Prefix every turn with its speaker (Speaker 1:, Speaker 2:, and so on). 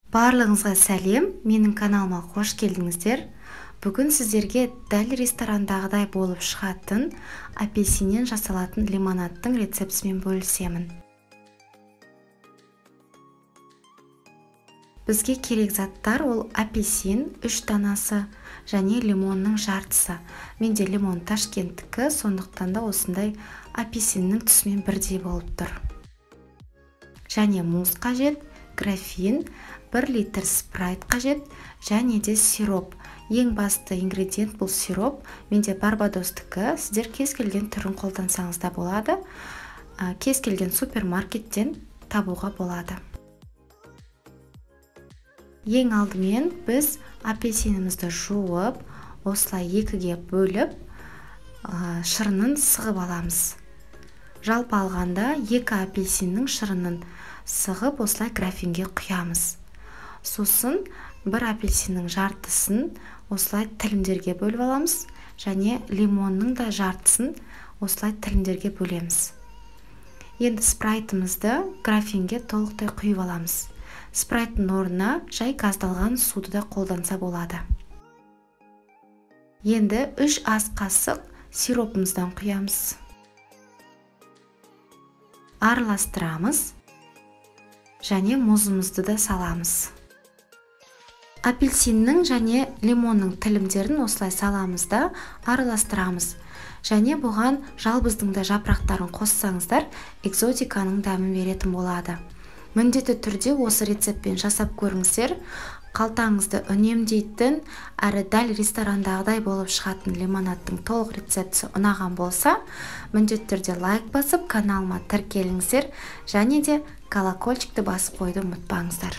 Speaker 1: Барлығыңызға сәлем, менің каналыма қош келдіңіздер. Бүгін сіздерге дәл ресторандағыдай болып шығатын апельсиннен жасалатын лимонадтың рецептісімен бөлісемін. Бізге керек заттар ол апельсин 3 данасы және лимонның жартысы. Менде лимон Ташкенттікі, сондықтан да осындай апельсиннің түсімен бірдей болып тұр. Және муз қажет, графин, 1 литр спрайт қажет, және де сироп. Ең басты ингредиент бұл сироп. Менде барбадостікі, сіздер кез келген түрін қолдансаңыз да болады. Кез келген супермаркеттен табуға болады. Ең алдымен біз апельсинімізді жуып, осылай екіге бөліп, шырынын сығып аламыз. Жалпы алғанда 2 апельсиннің шырынын сығып осылай графинге құямыз. Сосын 1 апельсиннің жартысын осылай тілімдерге бөліп аламыз, және лимонның да жартысын осылай тілімдерге бөлеміз. Енді спрайтымызды графинге толықтай құйып аламыз. Спрайттың орнына жай газдалған суды да қолданса болады. Енді 3 ас қасық сиропымыздан құямыз. Араластырамыз және музымызды да саламыз. Апельсиннің және лимонның тілімдерін осылай саламыз да араластырамыз. Және бұған жалбыздың да жапырақтарын қоссаңыздар, экзотиканың дәмін беретін болады. Міндетті түрде осы рецептпен жасап көріңіздер. Қалтаңызды үнемдейтін, әрі дәл ресторандағыдай болып шығатын лимонадтың толық рецептісі ұнаған болса, міндетті түрде лайк басып, каналыма тіркеліңіздер, және де колокольчикті басып қойды ұмытпаңыздар.